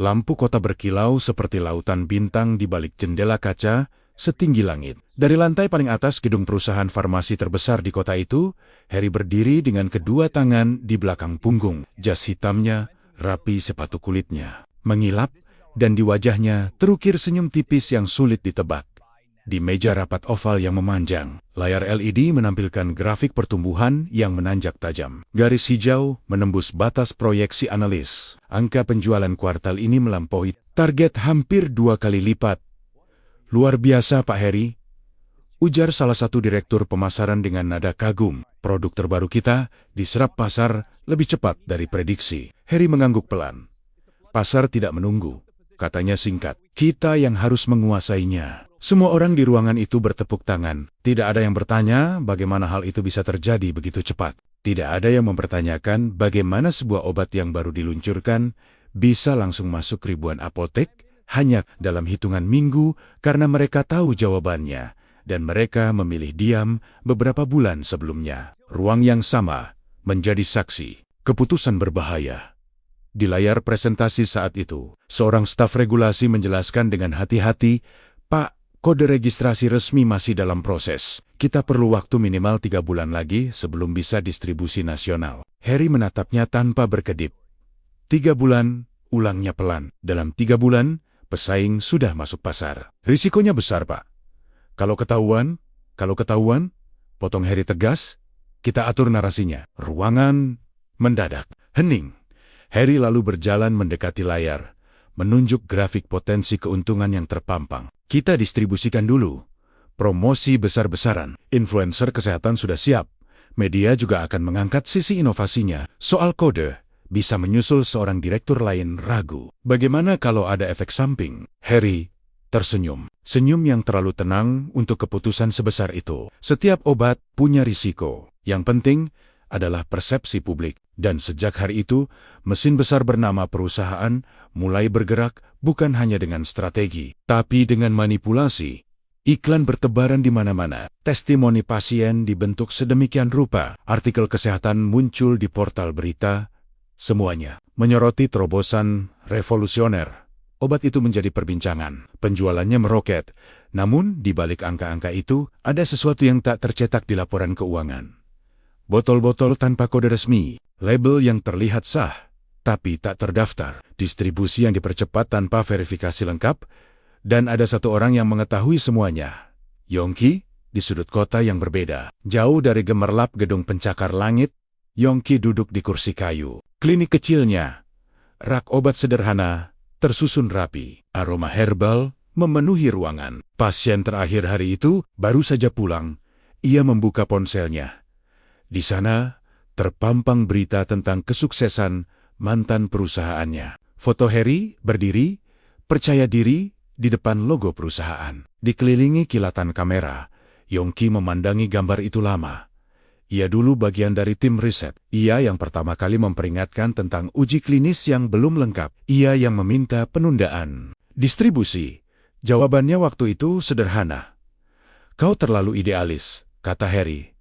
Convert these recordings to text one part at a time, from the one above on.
Lampu kota berkilau seperti lautan bintang di balik jendela kaca setinggi langit. Dari lantai paling atas gedung perusahaan farmasi terbesar di kota itu, Harry berdiri dengan kedua tangan di belakang punggung. Jas hitamnya rapi, sepatu kulitnya mengilap, dan di wajahnya terukir senyum tipis yang sulit ditebak. Di meja rapat oval yang memanjang, layar LED menampilkan grafik pertumbuhan yang menanjak tajam. Garis hijau menembus batas proyeksi analis. Angka penjualan kuartal ini melampaui target hampir 2 kali lipat. Luar biasa, Pak Harry, ujar salah satu direktur pemasaran dengan nada kagum. Produk terbaru kita diserap pasar lebih cepat dari prediksi. Harry mengangguk pelan. Pasar tidak menunggu, katanya singkat. Kita yang harus menguasainya. Semua orang di ruangan itu bertepuk tangan. Tidak ada yang bertanya bagaimana hal itu bisa terjadi begitu cepat. Tidak ada yang mempertanyakan bagaimana sebuah obat yang baru diluncurkan bisa langsung masuk ribuan apotek hanya dalam hitungan minggu karena mereka tahu jawabannya. Dan mereka memilih diam beberapa bulan sebelumnya. Ruang yang sama menjadi saksi. Keputusan berbahaya. Di layar presentasi saat itu, seorang staf regulasi menjelaskan dengan hati-hati, "Pak, kode registrasi resmi masih dalam proses. Kita perlu waktu minimal 3 bulan lagi sebelum bisa distribusi nasional." Harry menatapnya tanpa berkedip. 3 bulan, ulangnya pelan. Dalam 3 bulan, pesaing sudah masuk pasar. Risikonya besar, Pak. Kalau ketahuan, potong Harry tegas, kita atur narasinya. Ruangan mendadak hening. Harry lalu berjalan mendekati layar, menunjuk grafik potensi keuntungan yang terpampang. Kita distribusikan dulu. Promosi besar-besaran. Influencer kesehatan sudah siap. Media juga akan mengangkat sisi inovasinya. Soal kode, bisa menyusul seorang direktur lain ragu. Bagaimana kalau ada efek samping? Harry tersenyum. Senyum yang terlalu tenang untuk keputusan sebesar itu. Setiap obat punya risiko. Yang penting adalah persepsi publik. Dan sejak hari itu, mesin besar bernama perusahaan mulai bergerak bukan hanya dengan strategi, tapi dengan manipulasi. Iklan bertebaran di mana-mana. Testimoni pasien dibentuk sedemikian rupa. Artikel kesehatan muncul di portal berita. Semuanya menyoroti terobosan revolusioner. Obat itu menjadi perbincangan. Penjualannya meroket. Namun, di balik angka-angka itu, ada sesuatu yang tak tercetak di laporan keuangan. Botol-botol tanpa kode resmi, label yang terlihat sah, tapi tak terdaftar, distribusi yang dipercepat tanpa verifikasi lengkap, dan ada satu orang yang mengetahui semuanya. Yongki, di sudut kota yang berbeda. Jauh dari gemerlap gedung pencakar langit, Yongki duduk di kursi kayu. Klinik kecilnya, rak obat sederhana, tersusun rapi. Aroma herbal memenuhi ruangan. Pasien terakhir hari itu baru saja pulang. Ia membuka ponselnya. Di sana, terpampang berita tentang kesuksesan mantan perusahaannya. Foto Harry berdiri, percaya diri, di depan logo perusahaan. Dikelilingi kilatan kamera, Yongki memandangi gambar itu lama. Ia dulu bagian dari tim riset. Ia yang pertama kali memperingatkan tentang uji klinis yang belum lengkap. Ia yang meminta penundaan. Distribusi. Jawabannya waktu itu sederhana. "Kau terlalu idealis," kata Harry.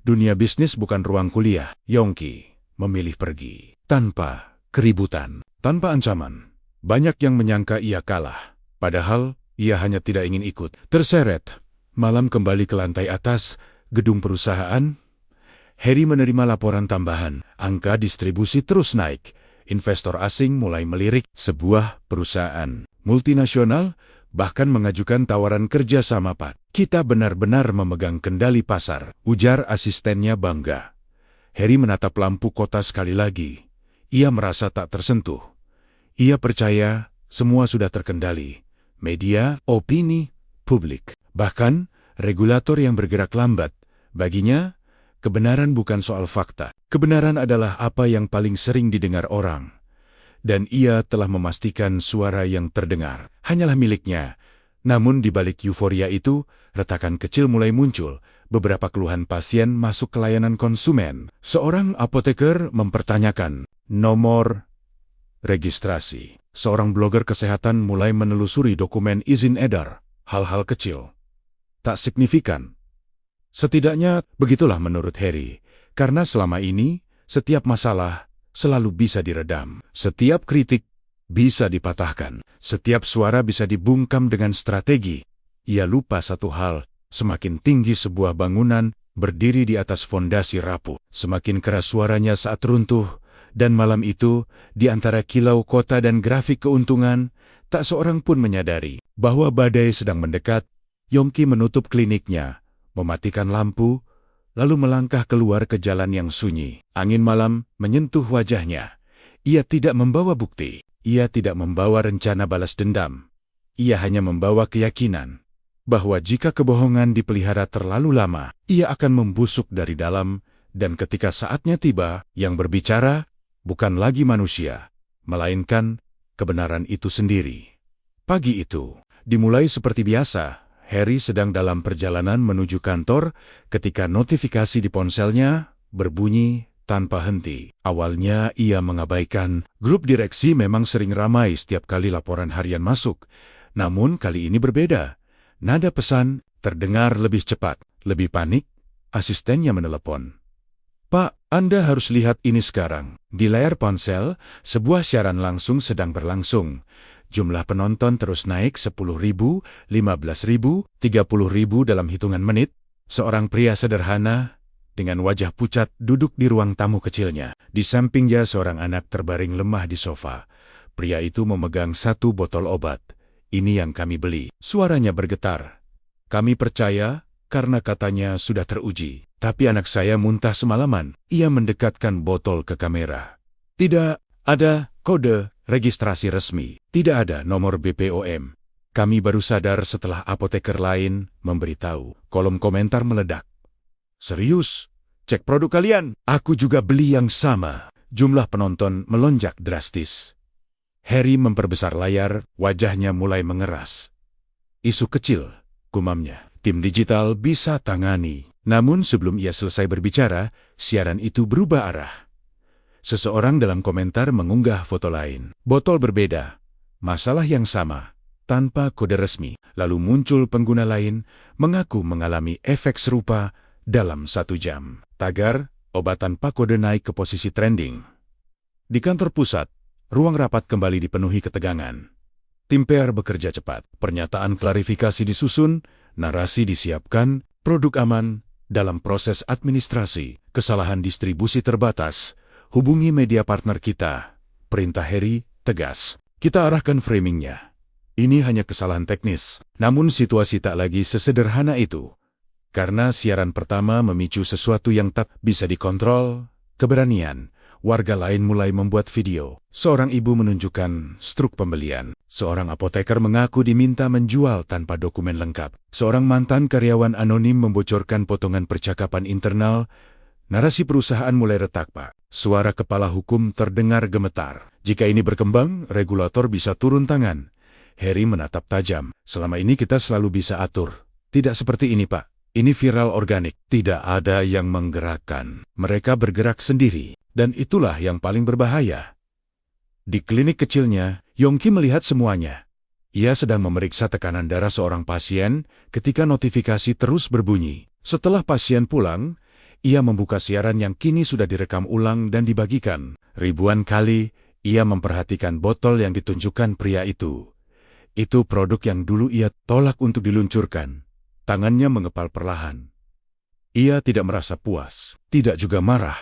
"Dunia bisnis bukan ruang kuliah." Yongki memilih pergi. Tanpa keributan, tanpa ancaman. Banyak yang menyangka ia kalah. Padahal, ia hanya tidak ingin ikut. Terseret. Malam kembali ke lantai atas, gedung perusahaan. Harry menerima laporan tambahan. Angka distribusi terus naik. Investor asing mulai melirik. Sebuah perusahaan multinasional bahkan mengajukan tawaran kerja sama. "Pak, kita benar-benar memegang kendali pasar," ujar asistennya bangga. Harry menatap lampu kota sekali lagi. Ia merasa tak tersentuh. Ia percaya semua sudah terkendali. Media, opini, publik. Bahkan regulator yang bergerak lambat. Baginya, kebenaran bukan soal fakta. Kebenaran adalah apa yang paling sering didengar orang. Dan ia telah memastikan suara yang terdengar hanyalah miliknya. Namun di balik euforia itu, retakan kecil mulai muncul. Beberapa keluhan pasien masuk ke layanan konsumen. Seorang apoteker mempertanyakan nomor registrasi. Seorang blogger kesehatan mulai menelusuri dokumen izin edar. Hal-hal kecil, tak signifikan. Setidaknya begitulah menurut Harry. Karena selama ini, setiap masalah selalu bisa diredam. Setiap kritik bisa dipatahkan. Setiap suara bisa dibungkam dengan strategi. Ia lupa satu hal, semakin tinggi sebuah bangunan berdiri di atas fondasi rapuh, semakin keras suaranya saat runtuh. Dan malam itu, di antara kilau kota dan grafik keuntungan, tak seorang pun menyadari bahwa badai sedang mendekat. Yongki menutup kliniknya, mematikan lampu, lalu melangkah keluar ke jalan yang sunyi. Angin malam menyentuh wajahnya. Ia tidak membawa bukti. Ia tidak membawa rencana balas dendam. Ia hanya membawa keyakinan bahwa jika kebohongan dipelihara terlalu lama, ia akan membusuk dari dalam, dan ketika saatnya tiba, yang berbicara bukan lagi manusia, melainkan kebenaran itu sendiri. Pagi itu dimulai seperti biasa. Harry sedang dalam perjalanan menuju kantor ketika notifikasi di ponselnya berbunyi tanpa henti. Awalnya ia mengabaikan. Grup direksi memang sering ramai setiap kali laporan harian masuk. Namun kali ini berbeda. Nada pesan terdengar lebih cepat, lebih panik. Asistennya menelepon. "Pak, Anda harus lihat ini sekarang." Di layar ponsel, sebuah siaran langsung sedang berlangsung. Jumlah penonton terus naik 10.000, 15.000, 30.000 dalam hitungan menit. Seorang pria sederhana dengan wajah pucat duduk di ruang tamu kecilnya. Di sampingnya seorang anak terbaring lemah di sofa. Pria itu memegang satu botol obat. "Ini yang kami beli." Suaranya bergetar. "Kami percaya karena katanya sudah teruji. Tapi anak saya muntah semalaman." Ia mendekatkan botol ke kamera. "Tidak ada kode registrasi resmi. Tidak ada nomor BPOM. Kami baru sadar setelah apoteker lain memberitahu." Kolom komentar meledak. "Serius? Cek produk kalian." "Aku juga beli yang sama." Jumlah penonton melonjak drastis. Harry memperbesar layar, wajahnya mulai mengeras. "Isu kecil," gumamnya. "Tim digital bisa tangani." Namun sebelum ia selesai berbicara, siaran itu berubah arah. Seseorang dalam komentar mengunggah foto lain. Botol berbeda, masalah yang sama, tanpa kode resmi. Lalu muncul pengguna lain, mengaku mengalami efek serupa dalam 1 jam. Tagar, obat tanpa kode naik ke posisi trending. Di kantor pusat, ruang rapat kembali dipenuhi ketegangan. Tim PR bekerja cepat, pernyataan klarifikasi disusun, narasi disiapkan, produk aman dalam proses administrasi, kesalahan distribusi terbatas. Hubungi media partner kita. Perintah Harry tegas. Kita arahkan framingnya. Ini hanya kesalahan teknis. Namun situasi tak lagi sesederhana itu. Karena siaran pertama memicu sesuatu yang tak bisa dikontrol, keberanian. Warga lain mulai membuat video. Seorang ibu menunjukkan struk pembelian. Seorang apoteker mengaku diminta menjual tanpa dokumen lengkap. Seorang mantan karyawan anonim membocorkan potongan percakapan internal. Narasi perusahaan mulai retak, Pak. Suara kepala hukum terdengar gemetar. Jika ini berkembang, regulator bisa turun tangan. Harry menatap tajam. Selama ini kita selalu bisa atur. Tidak seperti ini, Pak. Ini viral organik. Tidak ada yang menggerakkan. Mereka bergerak sendiri. Dan itulah yang paling berbahaya. Di klinik kecilnya, Yongki melihat semuanya. Ia sedang memeriksa tekanan darah seorang pasien ketika notifikasi terus berbunyi. Setelah pasien pulang, ia membuka siaran yang kini sudah direkam ulang dan dibagikan. Ribuan kali, ia memperhatikan botol yang ditunjukkan pria itu. Itu produk yang dulu ia tolak untuk diluncurkan. Tangannya mengepal perlahan. Ia tidak merasa puas, tidak juga marah.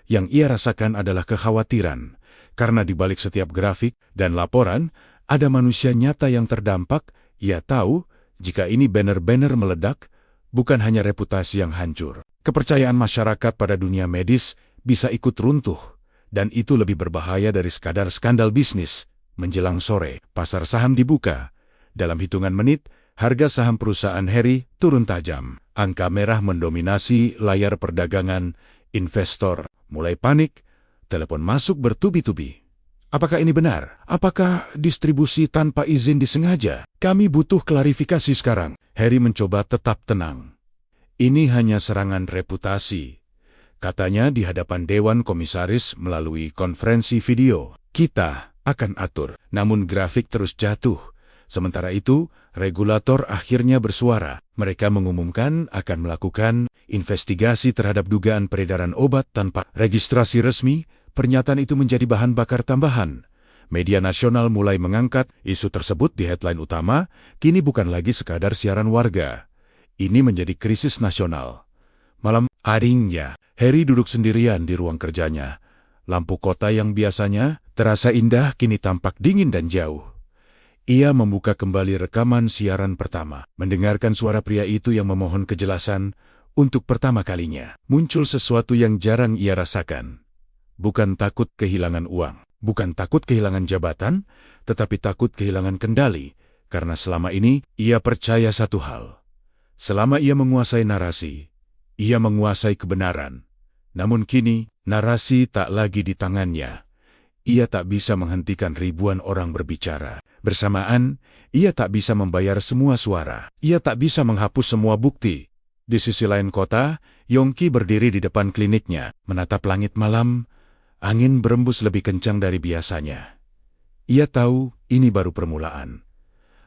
Yang ia rasakan adalah kekhawatiran, karena di balik setiap grafik dan laporan, ada manusia nyata yang terdampak. Ia tahu, jika ini banner-banner meledak, bukan hanya reputasi yang hancur. Kepercayaan masyarakat pada dunia medis bisa ikut runtuh, dan itu lebih berbahaya dari sekadar skandal bisnis. Menjelang sore, pasar saham dibuka. Dalam hitungan menit, harga saham perusahaan Harry turun tajam. Angka merah mendominasi layar perdagangan. Investor mulai panik, telepon masuk bertubi-tubi. Apakah ini benar? Apakah distribusi tanpa izin disengaja? Kami butuh klarifikasi sekarang. Harry mencoba tetap tenang. Ini hanya serangan reputasi, katanya di hadapan Dewan Komisaris melalui konferensi video. Kita akan atur. Namun grafik terus jatuh. Sementara itu, regulator akhirnya bersuara. Mereka mengumumkan akan melakukan investigasi terhadap dugaan peredaran obat tanpa registrasi resmi. Pernyataan itu menjadi bahan bakar tambahan. Media nasional mulai mengangkat isu tersebut di headline utama, kini bukan lagi sekadar siaran warga. Ini menjadi krisis nasional. Malam harinya, Harry duduk sendirian di ruang kerjanya. Lampu kota yang biasanya terasa indah kini tampak dingin dan jauh. Ia membuka kembali rekaman siaran pertama, mendengarkan suara pria itu yang memohon kejelasan. Untuk pertama kalinya, muncul sesuatu yang jarang ia rasakan. Bukan takut kehilangan uang, bukan takut kehilangan jabatan, tetapi takut kehilangan kendali, karena selama ini ia percaya satu hal. Selama ia menguasai narasi, ia menguasai kebenaran. Namun kini, narasi tak lagi di tangannya. Ia tak bisa menghentikan ribuan orang berbicara. Bersamaan, ia tak bisa membayar semua suara. Ia tak bisa menghapus semua bukti. Di sisi lain kota, Yongki berdiri di depan kliniknya, menatap langit malam. Angin berembus lebih kencang dari biasanya. Ia tahu ini baru permulaan.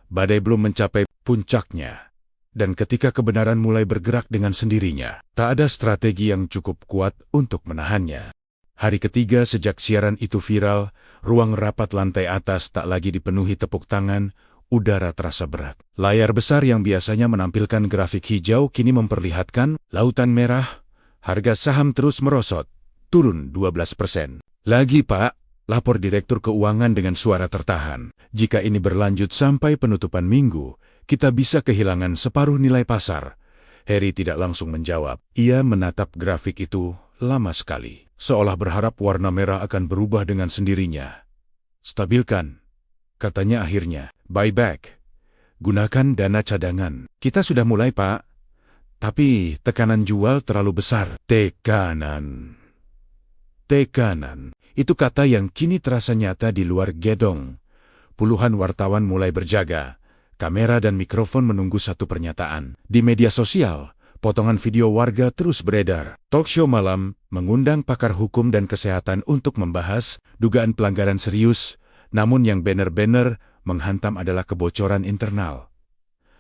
Badai belum mencapai puncaknya. Dan ketika kebenaran mulai bergerak dengan sendirinya, tak ada strategi yang cukup kuat untuk menahannya. Hari ketiga sejak siaran itu viral, ruang rapat lantai atas tak lagi dipenuhi tepuk tangan, udara terasa berat. Layar besar yang biasanya menampilkan grafik hijau kini memperlihatkan lautan merah, harga saham terus merosot, turun 12%. Lagi Pak, lapor Direktur Keuangan dengan suara tertahan. Jika ini berlanjut sampai penutupan minggu, kita bisa kehilangan separuh nilai pasar. Harry tidak langsung menjawab. Ia menatap grafik itu lama sekali, seolah berharap warna merah akan berubah dengan sendirinya. Stabilkan, katanya akhirnya. Buyback. Gunakan dana cadangan. Kita sudah mulai, Pak. Tapi tekanan jual terlalu besar. Tekanan. Itu kata yang kini terasa nyata di luar gedung. Puluhan wartawan mulai berjaga. Kamera dan mikrofon menunggu satu pernyataan. Di media sosial, potongan video warga terus beredar. Talkshow malam mengundang pakar hukum dan kesehatan untuk membahas dugaan pelanggaran serius, namun yang banner-banner menghantam adalah kebocoran internal.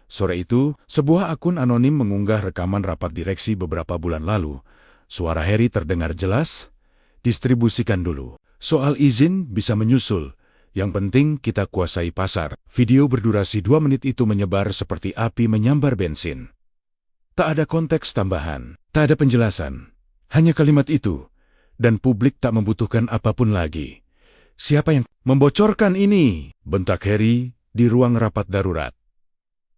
Sore itu, sebuah akun anonim mengunggah rekaman rapat direksi beberapa bulan lalu. Suara Harry terdengar jelas. Distribusikan dulu. Soal izin bisa menyusul. Yang penting kita kuasai pasar. Video berdurasi 2 menit itu menyebar seperti api menyambar bensin. Tak ada konteks tambahan, tak ada penjelasan. Hanya kalimat itu. Dan publik tak membutuhkan apapun lagi. Siapa yang membocorkan ini? Bentak Harry di ruang rapat darurat.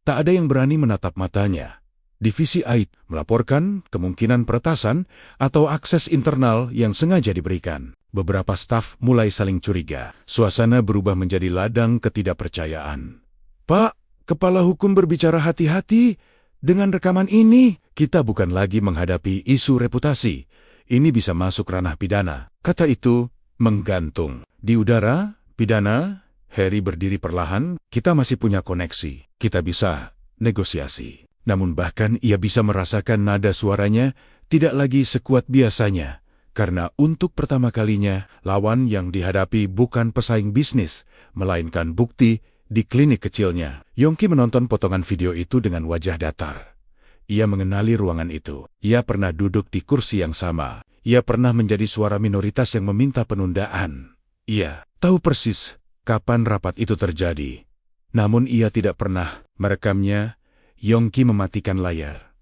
Tak ada yang berani menatap matanya. Divisi IT melaporkan kemungkinan peretasan atau akses internal yang sengaja diberikan. Beberapa staf mulai saling curiga. Suasana berubah menjadi ladang ketidakpercayaan. Pak, kepala hukum berbicara hati-hati. Dengan rekaman ini, kita bukan lagi menghadapi isu reputasi. Ini bisa masuk ranah pidana. Kata itu menggantung. Di udara, pidana, Harry berdiri perlahan. Kita masih punya koneksi. Kita bisa negosiasi. Namun bahkan ia bisa merasakan nada suaranya tidak lagi sekuat biasanya. Karena untuk pertama kalinya, lawan yang dihadapi bukan pesaing bisnis, melainkan bukti di klinik kecilnya. Yongki menonton potongan video itu dengan wajah datar. Ia mengenali ruangan itu. Ia pernah duduk di kursi yang sama. Ia pernah menjadi suara minoritas yang meminta penundaan. Ia tahu persis kapan rapat itu terjadi. Namun ia tidak pernah merekamnya. Yongki mematikan layar.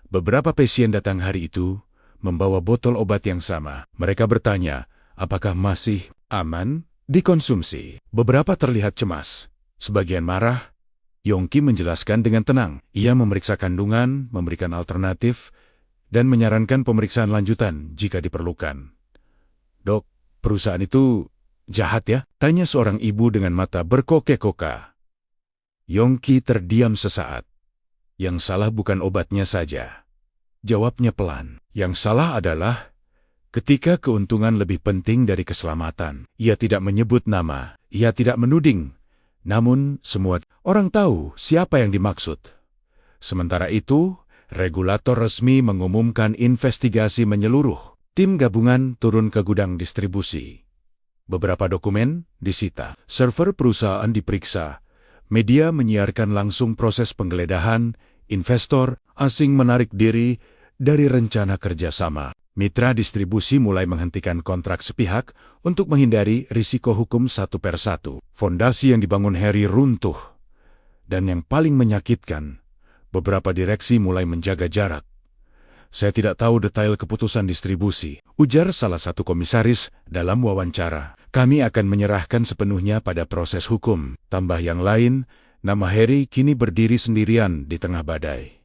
Beberapa pasien datang hari itu, membawa botol obat yang sama. Mereka bertanya, apakah masih aman dikonsumsi? Beberapa terlihat cemas. Sebagian marah. Yongki menjelaskan dengan tenang. Ia memeriksa kandungan, memberikan alternatif, dan menyarankan pemeriksaan lanjutan jika diperlukan. Dok, perusahaan itu jahat ya? Tanya seorang ibu dengan mata berkoke-koka. Yongki terdiam sesaat. Yang salah bukan obatnya saja. Jawabnya pelan. Yang salah adalah ketika keuntungan lebih penting dari keselamatan. Ia tidak menyebut nama, ia tidak menuding. Namun semua orang tahu siapa yang dimaksud. Sementara itu, regulator resmi mengumumkan investigasi menyeluruh. Tim gabungan turun ke gudang distribusi. Beberapa dokumen disita. Server perusahaan diperiksa. Media menyiarkan langsung proses penggeledahan. Investor asing menarik diri dari rencana kerjasama. Mitra distribusi mulai menghentikan kontrak sepihak untuk menghindari risiko hukum satu persatu. Fondasi yang dibangun Harry runtuh. Dan yang paling menyakitkan, beberapa direksi mulai menjaga jarak. Saya tidak tahu detail keputusan distribusi, ujar salah satu komisaris dalam wawancara. Kami akan menyerahkan sepenuhnya pada proses hukum. Tambah yang lain, nama Harry kini berdiri sendirian di tengah badai.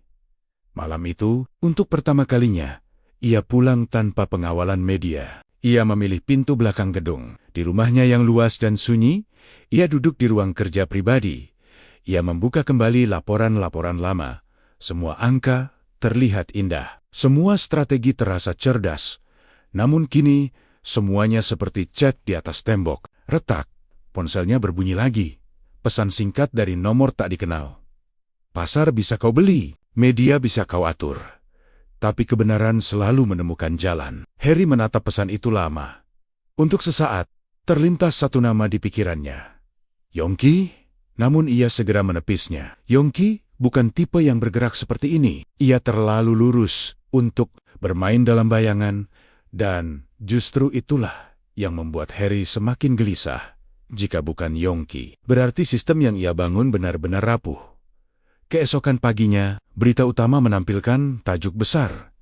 Malam itu, untuk pertama kalinya, ia pulang tanpa pengawalan media. Ia memilih pintu belakang gedung. Di rumahnya yang luas dan sunyi, ia duduk di ruang kerja pribadi. Ia membuka kembali laporan-laporan lama. Semua angka terlihat indah. Semua strategi terasa cerdas. Namun kini, semuanya seperti cat di atas tembok. Retak, ponselnya berbunyi lagi. Pesan singkat dari nomor tak dikenal. Pasar bisa kau beli, media bisa kau atur. Tapi kebenaran selalu menemukan jalan. Harry menatap pesan itu lama. Untuk sesaat, terlintas satu nama di pikirannya. Yongki? Namun ia segera menepisnya. Yongki bukan tipe yang bergerak seperti ini. Ia terlalu lurus untuk bermain dalam bayangan, dan justru itulah yang membuat Harry semakin gelisah. Jika bukan Yongki, berarti sistem yang ia bangun benar-benar rapuh. Keesokan paginya, berita utama menampilkan tajuk besar.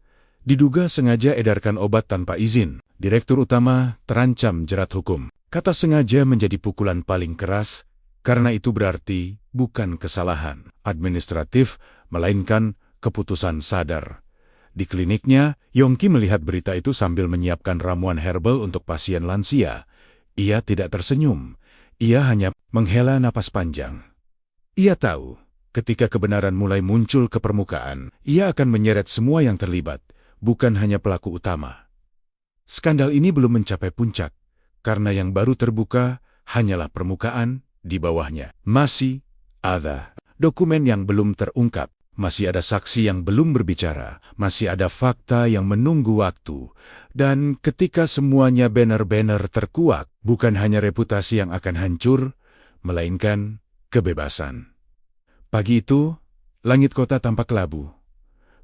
Diduga sengaja edarkan obat tanpa izin. Direktur utama terancam jerat hukum. Kata sengaja menjadi pukulan paling keras, karena itu berarti bukan kesalahan administratif, melainkan keputusan sadar. Di kliniknya, Yongki melihat berita itu sambil menyiapkan ramuan herbal untuk pasien lansia. Ia tidak tersenyum. Ia hanya menghela napas panjang. Ia tahu, ketika kebenaran mulai muncul ke permukaan, ia akan menyeret semua yang terlibat, bukan hanya pelaku utama. Skandal ini belum mencapai puncak, karena yang baru terbuka hanyalah permukaan di bawahnya. Masih ada dokumen yang belum terungkap. Masih ada saksi yang belum berbicara, masih ada fakta yang menunggu waktu. Dan ketika semuanya benar-benar terkuak, bukan hanya reputasi yang akan hancur, melainkan kebebasan. Pagi itu, langit kota tampak kelabu.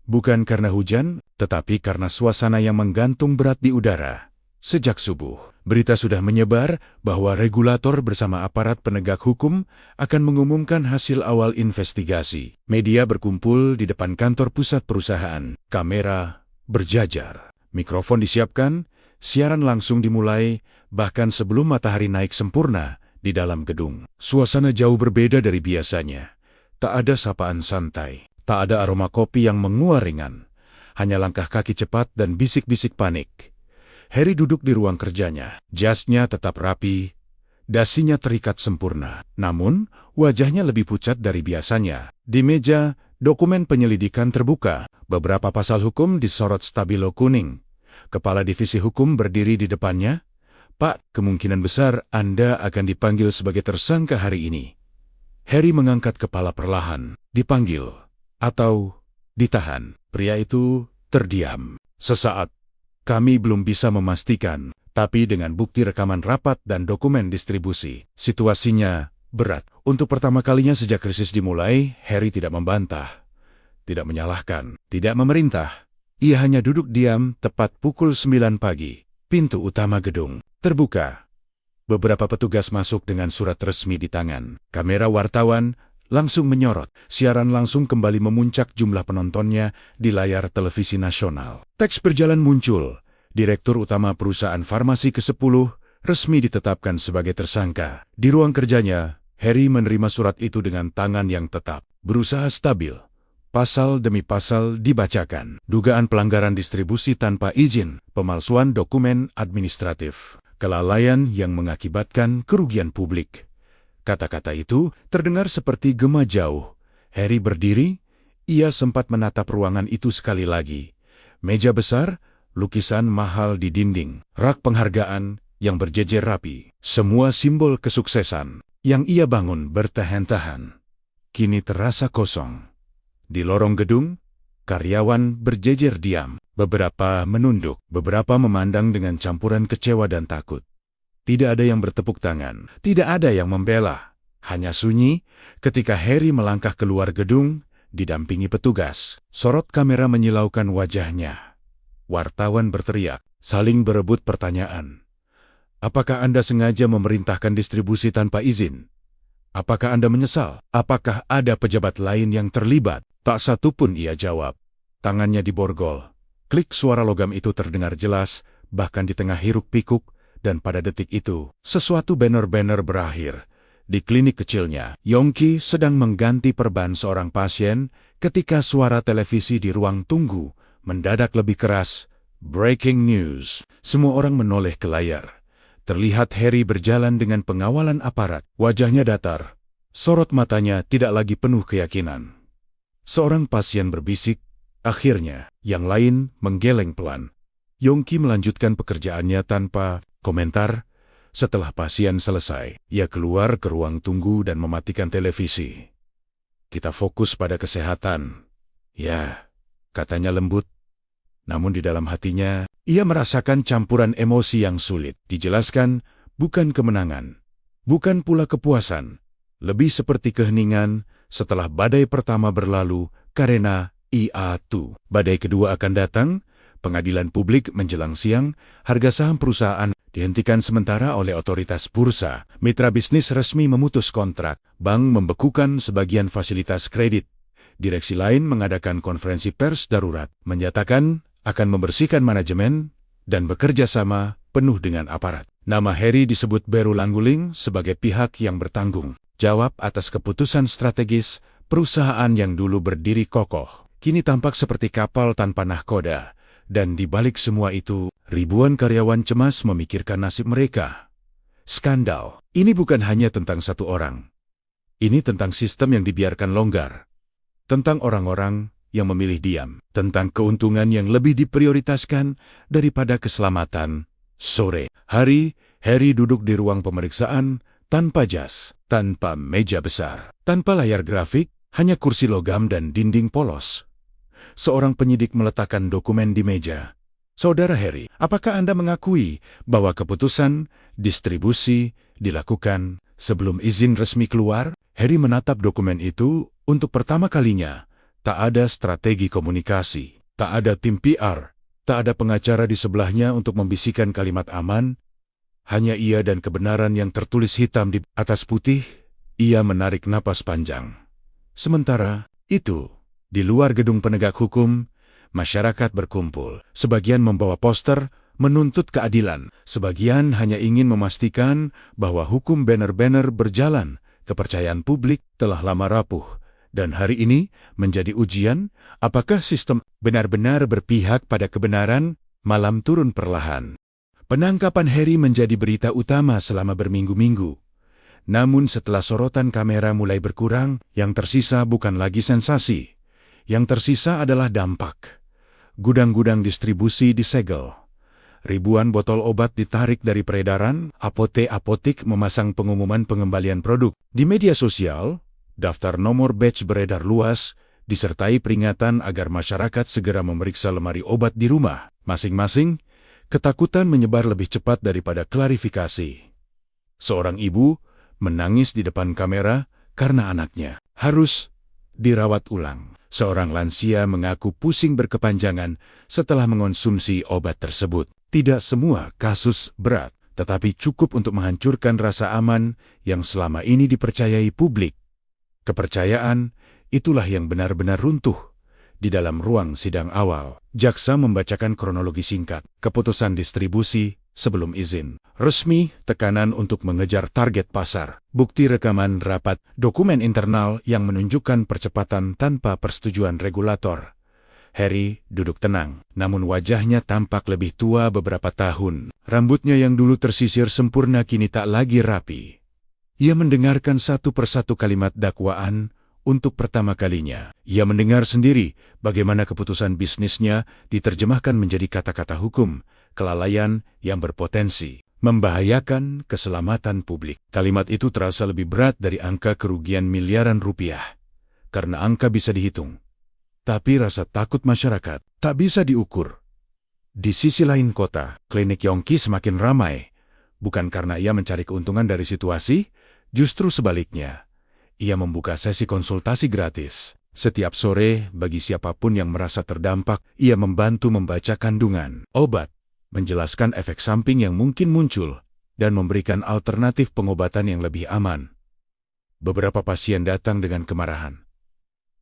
Bukan karena hujan, tetapi karena suasana yang menggantung berat di udara. Sejak subuh, berita sudah menyebar bahwa regulator bersama aparat penegak hukum akan mengumumkan hasil awal investigasi. Media berkumpul di depan kantor pusat perusahaan. Kamera berjajar. Mikrofon disiapkan, siaran langsung dimulai, bahkan sebelum matahari naik sempurna di dalam gedung. Suasana jauh berbeda dari biasanya. Tak ada sapaan santai, tak ada aroma kopi yang menguar ringan. Hanya langkah kaki cepat dan bisik-bisik panik. Harry duduk di ruang kerjanya. Jasnya tetap rapi, dasinya terikat sempurna. Namun, wajahnya lebih pucat dari biasanya. Di meja, dokumen penyelidikan terbuka. Beberapa pasal hukum disorot stabilo kuning. Kepala divisi hukum berdiri di depannya. Pak, kemungkinan besar Anda akan dipanggil sebagai tersangka hari ini. Harry mengangkat kepala perlahan. Dipanggil atau ditahan. Pria itu terdiam. Sesaat. Kami belum bisa memastikan, tapi dengan bukti rekaman rapat dan dokumen distribusi, situasinya berat. Untuk pertama kalinya sejak krisis dimulai, Harry tidak membantah, tidak menyalahkan, tidak memerintah. Ia hanya duduk diam tepat pukul 9 pagi. Pintu utama gedung terbuka. Beberapa petugas masuk dengan surat resmi di tangan. Kamera wartawan langsung menyorot. Siaran langsung kembali memuncak jumlah penontonnya di layar televisi nasional. Teks berjalan muncul. Direktur utama perusahaan farmasi ke-10 resmi ditetapkan sebagai tersangka. Di ruang kerjanya, Harry menerima surat itu dengan tangan yang tetap. Berusaha stabil. Pasal demi pasal dibacakan. Dugaan pelanggaran distribusi tanpa izin, pemalsuan dokumen administratif, kelalaian yang mengakibatkan kerugian publik. Kata-kata itu terdengar seperti gema jauh. Harry berdiri, ia sempat menatap ruangan itu sekali lagi. Meja besar, lukisan mahal di dinding, rak penghargaan yang berjejer rapi. Semua simbol kesuksesan yang ia bangun bertahan-tahan kini terasa kosong. Di lorong gedung, karyawan berjejer diam. Beberapa menunduk, beberapa memandang dengan campuran kecewa dan takut. Tidak ada yang bertepuk tangan, tidak ada yang membela. Hanya sunyi ketika Harry melangkah keluar gedung, didampingi petugas. Sorot kamera menyilaukan wajahnya. Wartawan berteriak, saling berebut pertanyaan. Apakah Anda sengaja memerintahkan distribusi tanpa izin? Apakah Anda menyesal? Apakah ada pejabat lain yang terlibat? Tak satu pun ia jawab. Tangannya diborgol. Klik suara logam itu terdengar jelas, bahkan di tengah hiruk-pikuk, dan pada detik itu, sesuatu banner-banner berakhir. Di klinik kecilnya, Yongki sedang mengganti perban seorang pasien ketika suara televisi di ruang tunggu mendadak lebih keras. Breaking news. Semua orang menoleh ke layar. Terlihat Harry berjalan dengan pengawalan aparat. Wajahnya datar. Sorot matanya tidak lagi penuh keyakinan. Seorang pasien berbisik. Akhirnya, yang lain menggeleng pelan. Yongki melanjutkan pekerjaannya tanpa komentar. Setelah pasien selesai, ia keluar ke ruang tunggu dan mematikan televisi. Kita fokus pada kesehatan. Ya, katanya lembut. Namun di dalam hatinya, ia merasakan campuran emosi yang sulit. Dijelaskan, bukan kemenangan. Bukan pula kepuasan. Lebih seperti keheningan setelah badai pertama berlalu karena IA2. Badai kedua akan datang, pengadilan publik menjelang siang, harga saham perusahaan dihentikan sementara oleh otoritas bursa. Mitra bisnis resmi memutus kontrak. Bank membekukan sebagian fasilitas kredit. Direksi lain mengadakan konferensi pers darurat, menyatakan akan membersihkan manajemen dan bekerja sama penuh dengan aparat. Nama Harry disebut berulang-ulang sebagai pihak yang bertanggung jawab atas keputusan strategis perusahaan yang dulu berdiri kokoh. Kini tampak seperti kapal tanpa nahkoda. Dan di balik semua itu, ribuan karyawan cemas memikirkan nasib mereka. Skandal. Ini bukan hanya tentang satu orang. Ini tentang sistem yang dibiarkan longgar. Tentang orang-orang yang memilih diam, tentang keuntungan yang lebih diprioritaskan daripada keselamatan. Sore hari, Harry duduk di ruang pemeriksaan tanpa jas, tanpa meja besar, tanpa layar grafik, hanya kursi logam dan dinding polos. Seorang penyidik meletakkan dokumen di meja. Saudara Harry, apakah Anda mengakui bahwa keputusan distribusi dilakukan sebelum izin resmi keluar? Harry menatap dokumen itu untuk pertama kalinya. Tak ada strategi komunikasi, tak ada tim PR, tak ada pengacara di sebelahnya untuk membisikkan kalimat aman. Hanya ia dan kebenaran yang tertulis hitam di atas putih. Ia menarik napas panjang. Sementara itu, di luar gedung penegak hukum, masyarakat berkumpul. Sebagian membawa poster menuntut keadilan. Sebagian hanya ingin memastikan bahwa hukum banner-banner berjalan. Kepercayaan publik telah lama rapuh. Dan hari ini menjadi ujian, apakah sistem benar-benar berpihak pada kebenaran? Malam turun perlahan. Penangkapan Harry menjadi berita utama selama berminggu-minggu. Namun setelah sorotan kamera mulai berkurang, yang tersisa bukan lagi sensasi. Yang tersisa adalah dampak. Gudang-gudang distribusi disegel. Ribuan botol obat ditarik dari peredaran, apotek memasang pengumuman pengembalian produk. Di media sosial, daftar nomor batch beredar luas, disertai peringatan agar masyarakat segera memeriksa lemari obat di rumah. Masing-masing, ketakutan menyebar lebih cepat daripada klarifikasi. Seorang ibu menangis di depan kamera karena anaknya harus dirawat ulang. Seorang lansia mengaku pusing berkepanjangan setelah mengonsumsi obat tersebut. Tidak semua kasus berat, tetapi cukup untuk menghancurkan rasa aman yang selama ini dipercayai publik. Kepercayaan itulah yang benar-benar runtuh. Di dalam ruang sidang awal, jaksa membacakan kronologi singkat, keputusan distribusi sebelum izin resmi, tekanan untuk mengejar target pasar, bukti rekaman rapat, dokumen internal yang menunjukkan percepatan tanpa persetujuan regulator. Harry duduk tenang, namun wajahnya tampak lebih tua beberapa tahun. Rambutnya yang dulu tersisir sempurna kini tak lagi rapi. Ia mendengarkan satu persatu kalimat dakwaan untuk pertama kalinya. Ia mendengar sendiri bagaimana keputusan bisnisnya diterjemahkan menjadi kata-kata hukum, kelalaian yang berpotensi membahayakan keselamatan publik. Kalimat itu terasa lebih berat dari angka kerugian miliaran rupiah, karena angka bisa dihitung. Tapi rasa takut masyarakat tak bisa diukur. Di sisi lain kota, klinik Yongki semakin ramai. Bukan karena ia mencari keuntungan dari situasi, justru sebaliknya. Ia membuka sesi konsultasi gratis. Setiap sore, bagi siapapun yang merasa terdampak, ia membantu membaca kandungan obat, menjelaskan efek samping yang mungkin muncul, dan memberikan alternatif pengobatan yang lebih aman. Beberapa pasien datang dengan kemarahan.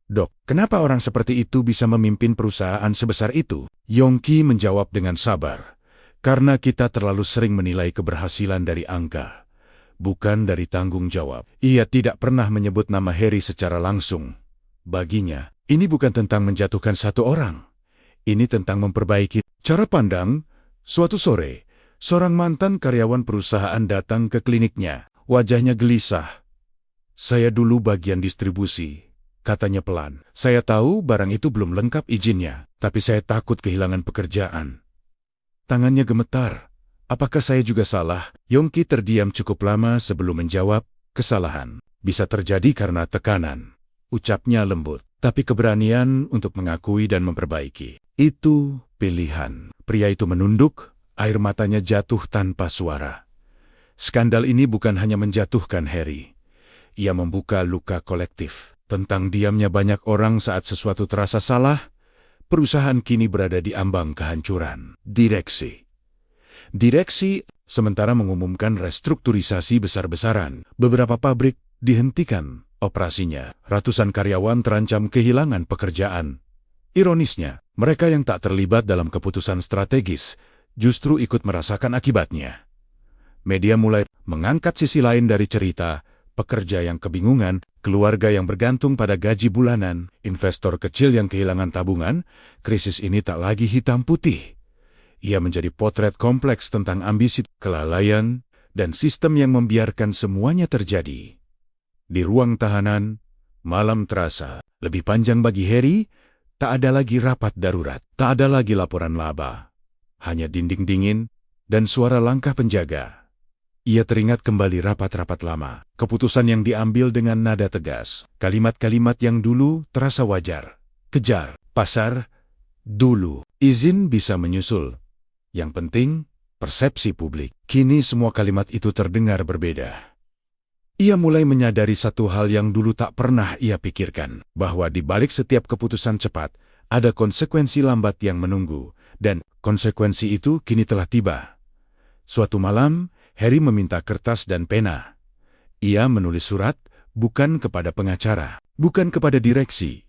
"Dok, kenapa orang seperti itu bisa memimpin perusahaan sebesar itu?" Yongki menjawab dengan sabar, "Karena kita terlalu sering menilai keberhasilan dari angka, bukan dari tanggung jawab." Ia tidak pernah menyebut nama Harry secara langsung. Baginya, ini bukan tentang menjatuhkan satu orang. Ini tentang memperbaiki cara pandang. Suatu sore, seorang mantan karyawan perusahaan datang ke kliniknya. Wajahnya gelisah. "Saya dulu bagian distribusi," katanya pelan. "Saya tahu barang itu belum lengkap izinnya, tapi saya takut kehilangan pekerjaan." Tangannya gemetar. "Apakah saya juga salah?" Yongki terdiam cukup lama sebelum menjawab. "Kesalahan bisa terjadi karena tekanan," ucapnya lembut, "tapi keberanian untuk mengakui dan memperbaiki, itu pilihan." Pria itu menunduk, air matanya jatuh tanpa suara. Skandal ini bukan hanya menjatuhkan Harry. Ia membuka luka kolektif. Tentang diamnya banyak orang saat sesuatu terasa salah, perusahaan kini berada di ambang kehancuran. Direksi sementara mengumumkan restrukturisasi besar-besaran. Beberapa pabrik dihentikan operasinya. Ratusan karyawan terancam kehilangan pekerjaan. Ironisnya, mereka yang tak terlibat dalam keputusan strategis justru ikut merasakan akibatnya. Media mulai mengangkat sisi lain dari cerita: pekerja yang kebingungan, keluarga yang bergantung pada gaji bulanan, investor kecil yang kehilangan tabungan. Krisis ini tak lagi hitam putih. Ia menjadi potret kompleks tentang ambisi, kelalaian, dan sistem yang membiarkan semuanya terjadi. Di ruang tahanan, malam terasa lebih panjang bagi Harry. Tak ada lagi rapat darurat, tak ada lagi laporan laba. Hanya dinding dingin dan suara langkah penjaga. Ia teringat kembali rapat-rapat lama, keputusan yang diambil dengan nada tegas, kalimat-kalimat yang dulu terasa wajar. "Kejar pasar dulu, izin bisa menyusul. Yang penting, persepsi publik." Kini semua kalimat itu terdengar berbeda. Ia mulai menyadari satu hal yang dulu tak pernah ia pikirkan, bahwa di balik setiap keputusan cepat, ada konsekuensi lambat yang menunggu, dan konsekuensi itu kini telah tiba. Suatu malam, Harry meminta kertas dan pena. Ia menulis surat, bukan kepada pengacara, bukan kepada direksi,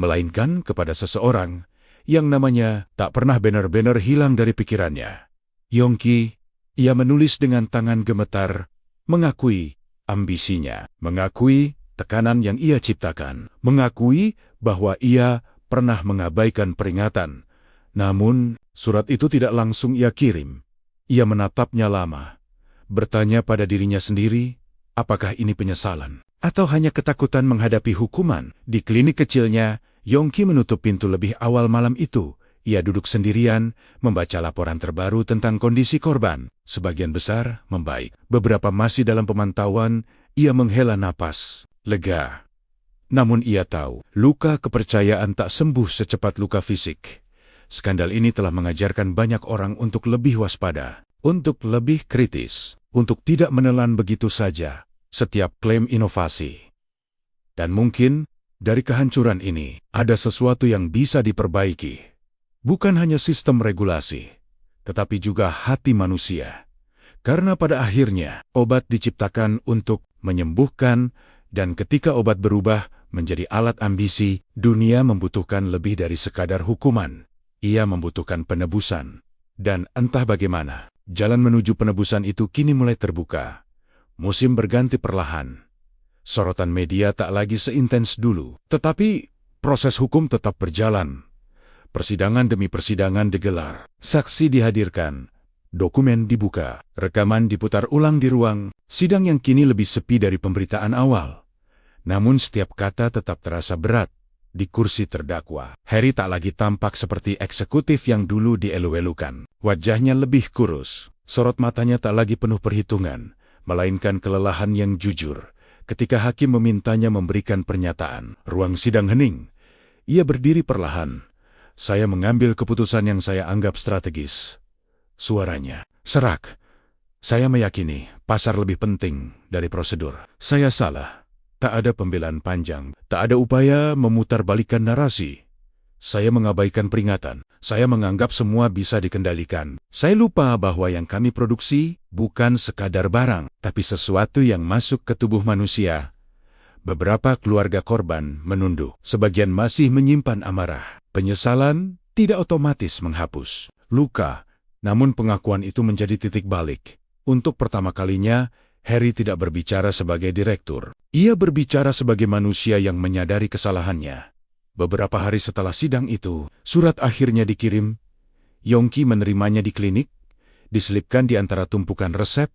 melainkan kepada seseorang yang namanya tak pernah benar-benar hilang dari pikirannya. Yongki. Ia menulis dengan tangan gemetar, mengakui ambisinya, mengakui tekanan yang ia ciptakan, mengakui bahwa ia pernah mengabaikan peringatan. Namun, surat itu tidak langsung ia kirim. Ia menatapnya lama, bertanya pada dirinya sendiri, apakah ini penyesalan atau hanya ketakutan menghadapi hukuman? Di klinik kecilnya, Yongki menutup pintu lebih awal malam itu. Ia duduk sendirian, membaca laporan terbaru tentang kondisi korban. Sebagian besar membaik. Beberapa masih dalam pemantauan. Ia menghela napas lega. Namun ia tahu, luka kepercayaan tak sembuh secepat luka fisik. Skandal ini telah mengajarkan banyak orang untuk lebih waspada, untuk lebih kritis, untuk tidak menelan begitu saja setiap klaim inovasi. Dan mungkin, dari kehancuran ini, ada sesuatu yang bisa diperbaiki. Bukan hanya sistem regulasi, tetapi juga hati manusia. Karena pada akhirnya, obat diciptakan untuk menyembuhkan, dan ketika obat berubah menjadi alat ambisi, dunia membutuhkan lebih dari sekadar hukuman. Ia membutuhkan penebusan. Dan entah bagaimana, jalan menuju penebusan itu kini mulai terbuka. Musim berganti perlahan. Sorotan media tak lagi seintens dulu, tetapi proses hukum tetap berjalan. Persidangan demi persidangan digelar, saksi dihadirkan, dokumen dibuka, rekaman diputar ulang di ruang sidang yang kini lebih sepi dari pemberitaan awal. Namun setiap kata tetap terasa berat di kursi terdakwa. Harry tak lagi tampak seperti eksekutif yang dulu dielu-elukan. Wajahnya lebih kurus, sorot matanya tak lagi penuh perhitungan, melainkan kelelahan yang jujur. Ketika hakim memintanya memberikan pernyataan, ruang sidang hening. Ia berdiri perlahan. "Saya mengambil keputusan yang saya anggap strategis." Suaranya serak. "Saya meyakini pasar lebih penting dari prosedur. Saya salah, Tak ada pembelaan panjang, tak ada upaya memutarbalikkan narasi. Saya mengabaikan peringatan. Saya menganggap semua bisa dikendalikan. Saya lupa bahwa yang kami produksi bukan sekadar barang, tapi sesuatu yang masuk ke tubuh manusia. Beberapa keluarga korban menunduk. Sebagian masih menyimpan amarah. Penyesalan tidak otomatis menghapus luka, namun pengakuan itu menjadi titik balik. Untuk pertama kalinya, Harry tidak berbicara sebagai direktur. Ia berbicara sebagai manusia yang menyadari kesalahannya. Beberapa hari setelah sidang itu, surat akhirnya dikirim. Yongki menerimanya di klinik, diselipkan di antara tumpukan resep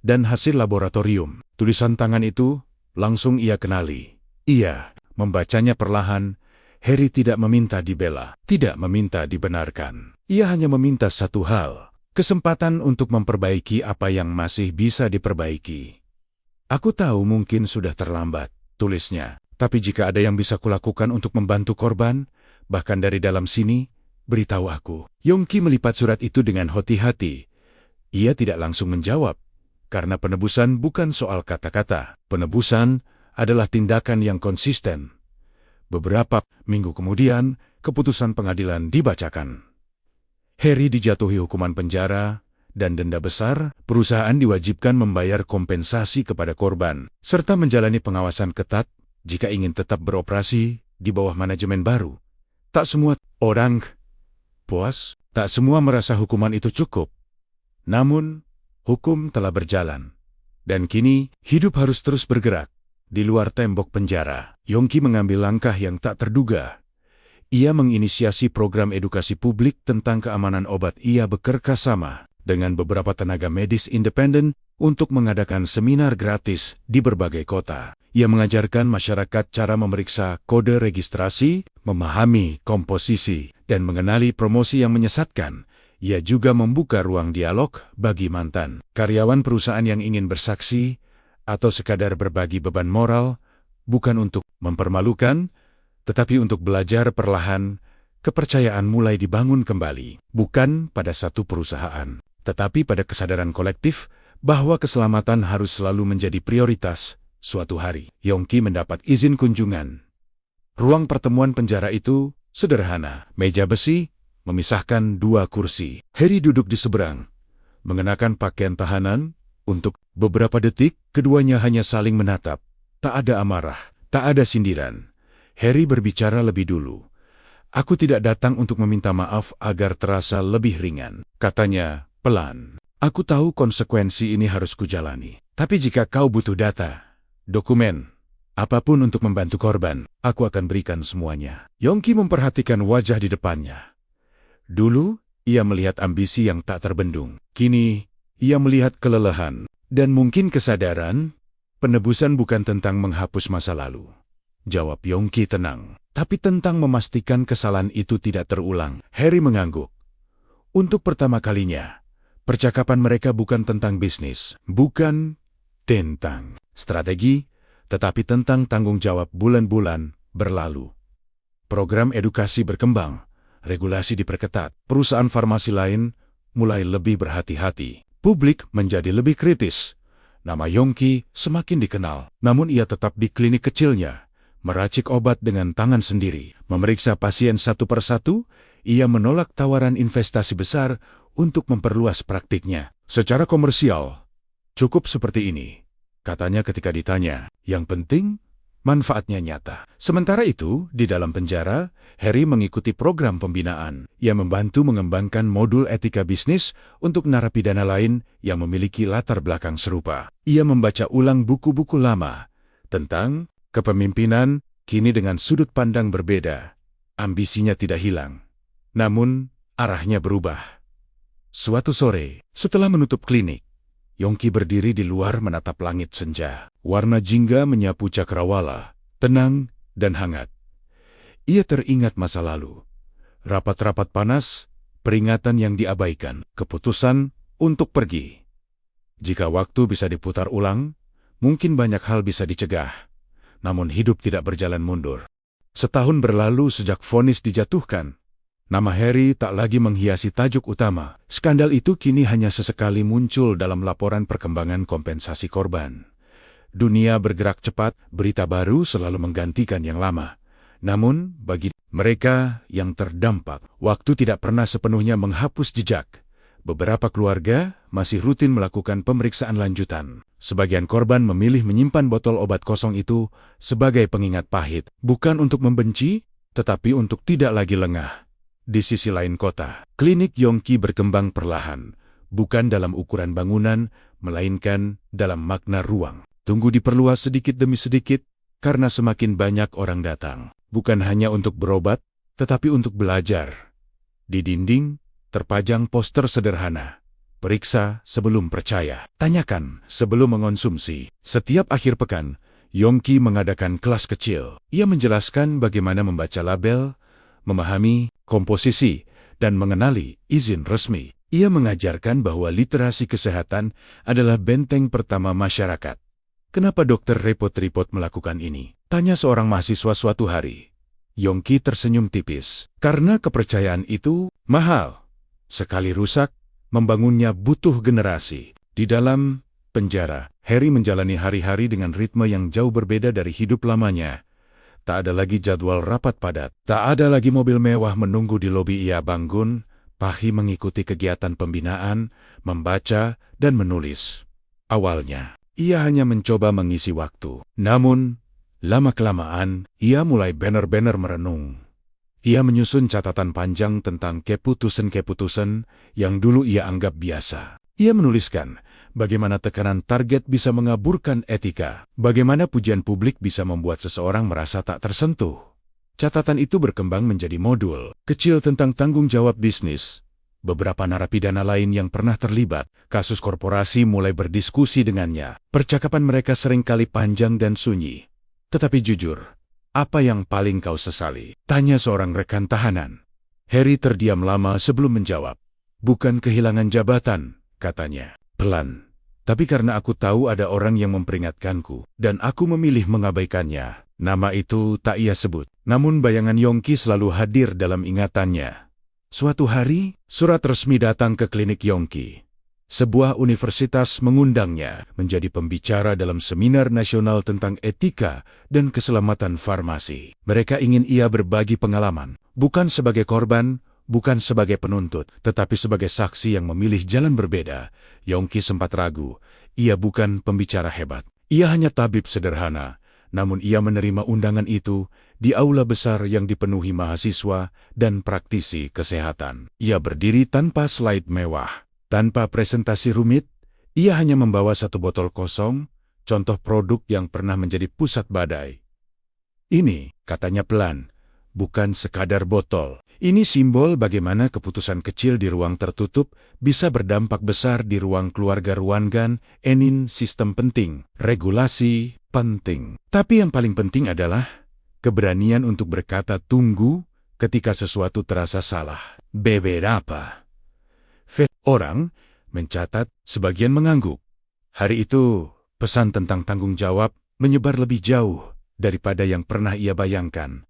dan hasil laboratorium. Tulisan tangan itu langsung ia kenali. Ia membacanya perlahan. Harry tidak meminta dibela, tidak meminta dibenarkan. Ia hanya meminta satu hal. Kesempatan untuk memperbaiki apa yang masih bisa diperbaiki. Aku tahu mungkin sudah terlambat, tulisnya. Tapi jika ada yang bisa kulakukan untuk membantu korban, bahkan dari dalam sini, beritahu aku. Yongki melipat surat itu dengan hati-hati. Ia tidak langsung menjawab, karena penebusan bukan soal kata-kata. Penebusan adalah tindakan yang konsisten. Beberapa minggu kemudian, keputusan pengadilan dibacakan. Harry dijatuhi hukuman penjara dan denda besar. Perusahaan diwajibkan membayar kompensasi kepada korban, serta menjalani pengawasan ketat jika ingin tetap beroperasi di bawah manajemen baru. Tak semua orang puas, tak semua merasa hukuman itu cukup. Namun, hukum telah berjalan. Dan kini, hidup harus terus bergerak. Di luar tembok penjara, Yongki mengambil langkah yang tak terduga. Ia menginisiasi program edukasi publik tentang keamanan obat. Ia bekerja sama dengan beberapa tenaga medis independen untuk mengadakan seminar gratis di berbagai kota. Ia mengajarkan masyarakat cara memeriksa kode registrasi, memahami komposisi, dan mengenali promosi yang menyesatkan. Ia juga membuka ruang dialog bagi mantan karyawan perusahaan yang ingin bersaksi atau sekadar berbagi beban moral, bukan untuk mempermalukan, tetapi untuk belajar perlahan. Kepercayaan mulai dibangun kembali, bukan pada satu perusahaan, tetapi pada kesadaran kolektif bahwa keselamatan harus selalu menjadi prioritas. Suatu hari, Yongki mendapat izin kunjungan. Ruang pertemuan penjara itu sederhana, meja besi, memisahkan dua kursi. Harry duduk di seberang, mengenakan pakaian tahanan. Untuk beberapa detik, keduanya hanya saling menatap. Tak ada amarah, tak ada sindiran. Harry berbicara lebih dulu. Aku tidak datang untuk meminta maaf agar terasa lebih ringan, katanya pelan. Aku tahu konsekuensi ini harus kujalani. Tapi jika kau butuh data, dokumen, apapun untuk membantu korban, aku akan berikan semuanya. Yongki memperhatikan wajah di depannya. Dulu, ia melihat ambisi yang tak terbendung. Kini, ia melihat kelelahan dan mungkin kesadaran. Penebusan bukan tentang menghapus masa lalu, jawab Yongki tenang, tapi tentang memastikan kesalahan itu tidak terulang. Harry mengangguk. Untuk pertama kalinya, percakapan mereka bukan tentang bisnis, bukan tentang strategi, tetapi tentang tanggung jawab. Bulan-bulan berlalu. Program edukasi berkembang, regulasi diperketat, perusahaan farmasi lain mulai lebih berhati-hati. Publik menjadi lebih kritis. Nama Yongki semakin dikenal, namun ia tetap di klinik kecilnya, meracik obat dengan tangan sendiri, memeriksa pasien satu persatu. Ia menolak tawaran investasi besar untuk memperluas praktiknya. Secara komersial, cukup seperti ini, katanya ketika ditanya. Yang penting, manfaatnya nyata. Sementara itu, di dalam penjara, Harry mengikuti program pembinaan. Ia membantu mengembangkan modul etika bisnis untuk narapidana lain yang memiliki latar belakang serupa. Ia membaca ulang buku-buku lama tentang kepemimpinan, kini dengan sudut pandang berbeda. Ambisinya tidak hilang, namun arahnya berubah. Suatu sore, setelah menutup klinik, Yongki berdiri di luar menatap langit senja. Warna jingga menyapu cakrawala, tenang dan hangat. Ia teringat masa lalu. Rapat-rapat panas, peringatan yang diabaikan, keputusan untuk pergi. Jika waktu bisa diputar ulang, mungkin banyak hal bisa dicegah. Namun hidup tidak berjalan mundur. Setahun berlalu sejak vonis dijatuhkan. Nama Harry tak lagi menghiasi tajuk utama. Skandal itu kini hanya sesekali muncul dalam laporan perkembangan kompensasi korban. Dunia bergerak cepat, berita baru selalu menggantikan yang lama. Namun, bagi mereka yang terdampak, waktu tidak pernah sepenuhnya menghapus jejak. Beberapa keluarga masih rutin melakukan pemeriksaan lanjutan. Sebagian korban memilih menyimpan botol obat kosong itu sebagai pengingat pahit, bukan untuk membenci, tetapi untuk tidak lagi lengah. Di sisi lain kota, klinik Yongki berkembang perlahan, bukan dalam ukuran bangunan, melainkan dalam makna ruang. Tunggu diperluas sedikit demi sedikit, karena semakin banyak orang datang. Bukan hanya untuk berobat, tetapi untuk belajar. Di dinding, terpajang poster sederhana. Periksa sebelum percaya. Tanyakan sebelum mengonsumsi. Setiap akhir pekan, Yongki mengadakan kelas kecil. Ia menjelaskan bagaimana membaca label, memahami komposisi, dan mengenali izin resmi. Ia mengajarkan bahwa literasi kesehatan adalah benteng pertama masyarakat. Kenapa dokter repot-repot melakukan ini? Tanya seorang mahasiswa suatu hari. Yongki tersenyum tipis. Karena kepercayaan itu mahal. Sekali rusak, membangunnya butuh generasi. Di dalam penjara, Harry menjalani hari-hari dengan ritme yang jauh berbeda dari hidup lamanya. Tak ada lagi jadwal rapat padat. Tak ada lagi mobil mewah menunggu di lobi. Ia bangun, pagi mengikuti kegiatan pembinaan, membaca, dan menulis. Awalnya, ia hanya mencoba mengisi waktu. Namun, lama-kelamaan, ia mulai benar-benar merenung. Ia menyusun catatan panjang tentang keputusan-keputusan yang dulu ia anggap biasa. Ia menuliskan bagaimana tekanan target bisa mengaburkan etika, bagaimana pujian publik bisa membuat seseorang merasa tak tersentuh. Catatan itu berkembang menjadi modul kecil tentang tanggung jawab bisnis. Beberapa narapidana lain yang pernah terlibat kasus korporasi mulai berdiskusi dengannya. Percakapan mereka seringkali panjang dan sunyi. Tetapi jujur, apa yang paling kau sesali? Tanya seorang rekan tahanan. Harry terdiam lama sebelum menjawab. Bukan kehilangan jabatan, katanya. Pelan. Tapi karena aku tahu ada orang yang memperingatkanku, dan aku memilih mengabaikannya. Nama itu tak ia sebut. Namun bayangan Yongki selalu hadir dalam ingatannya. Suatu hari, surat resmi datang ke klinik Yongki. Sebuah universitas mengundangnya menjadi pembicara dalam seminar nasional tentang etika dan keselamatan farmasi. Mereka ingin ia berbagi pengalaman, bukan sebagai korban, bukan sebagai penuntut, tetapi sebagai saksi yang memilih jalan berbeda. Yongki sempat ragu. Ia bukan pembicara hebat. Ia hanya tabib sederhana. Namun ia menerima undangan itu di aula besar yang dipenuhi mahasiswa dan praktisi kesehatan. Ia berdiri tanpa slide mewah, tanpa presentasi rumit. Ia hanya membawa satu botol kosong, contoh produk yang pernah menjadi pusat badai. Ini, katanya pelan, bukan sekadar botol. Ini simbol bagaimana keputusan kecil di ruang tertutup bisa berdampak besar di ruang keluarga ruangan. Enin sistem penting, regulasi penting. Tapi yang paling penting adalah keberanian untuk berkata tunggu ketika sesuatu terasa salah. Beberapa orang mencatat, sebagian mengangguk. Hari itu, pesan tentang tanggung jawab menyebar lebih jauh daripada yang pernah ia bayangkan.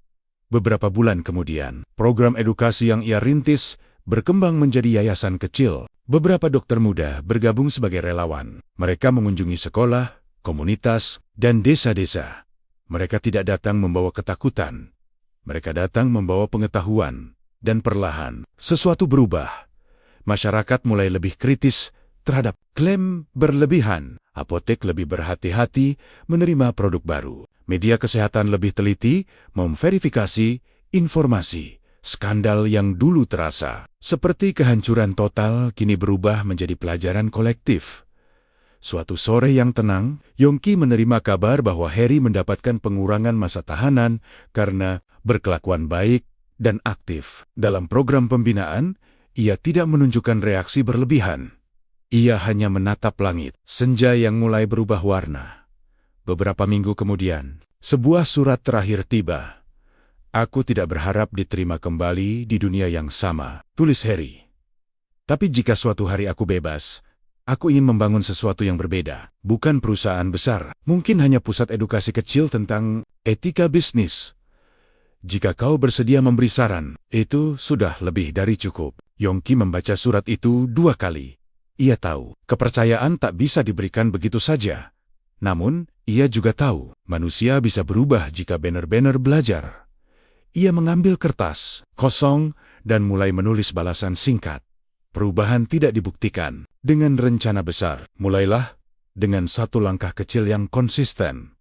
Beberapa bulan kemudian, program edukasi yang ia rintis berkembang menjadi yayasan kecil. Beberapa dokter muda bergabung sebagai relawan. Mereka mengunjungi sekolah, komunitas, dan desa-desa. Mereka tidak datang membawa ketakutan. Mereka datang membawa pengetahuan. Dan perlahan, sesuatu berubah. Masyarakat mulai lebih kritis terhadap klaim berlebihan. Apotek lebih berhati-hati menerima produk baru. Media kesehatan lebih teliti memverifikasi informasi. Skandal yang dulu terasa seperti kehancuran total kini berubah menjadi pelajaran kolektif. Suatu sore yang tenang, Yongki menerima kabar bahwa Harry mendapatkan pengurangan masa tahanan karena berkelakuan baik dan aktif. Dalam program pembinaan, ia tidak menunjukkan reaksi berlebihan. Ia hanya menatap langit, senja yang mulai berubah warna. Beberapa minggu kemudian, sebuah surat terakhir tiba. Aku tidak berharap diterima kembali di dunia yang sama, tulis Harry. Tapi jika suatu hari aku bebas, aku ingin membangun sesuatu yang berbeda. Bukan perusahaan besar, mungkin hanya pusat edukasi kecil tentang etika bisnis. Jika kau bersedia memberi saran, itu sudah lebih dari cukup. Yongki membaca surat itu 2 kali. Ia tahu, kepercayaan tak bisa diberikan begitu saja. Namun, Ia juga tahu manusia bisa berubah jika benar-benar belajar. Ia mengambil kertas kosong dan mulai menulis balasan singkat. Perubahan tidak dibuktikan dengan rencana besar. Mulailah dengan satu langkah kecil yang konsisten.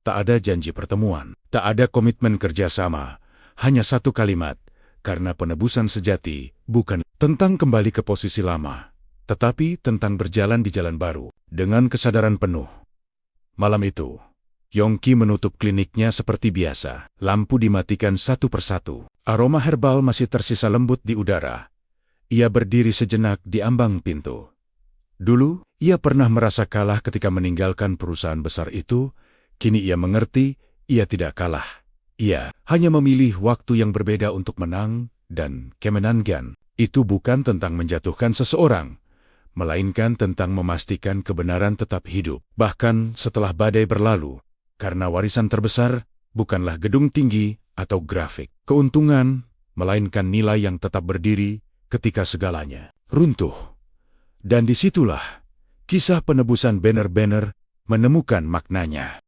Tak ada janji pertemuan, tak ada komitmen kerjasama, hanya satu kalimat, karena penebusan sejati bukan tentang kembali ke posisi lama, tetapi tentang berjalan di jalan baru, dengan kesadaran penuh. Malam itu, Yongki menutup kliniknya seperti biasa. Lampu dimatikan satu persatu. Aroma herbal masih tersisa lembut di udara. Ia berdiri sejenak di ambang pintu. Dulu, ia pernah merasa kalah ketika meninggalkan perusahaan besar itu. Kini ia mengerti, ia tidak kalah. Ia hanya memilih waktu yang berbeda untuk menang, dan kemenangan itu bukan tentang menjatuhkan seseorang, melainkan tentang memastikan kebenaran tetap hidup, bahkan setelah badai berlalu. Karena warisan terbesar bukanlah gedung tinggi atau grafik keuntungan, melainkan nilai yang tetap berdiri ketika segalanya runtuh. Dan disitulah kisah penebusan benar-benar menemukan maknanya.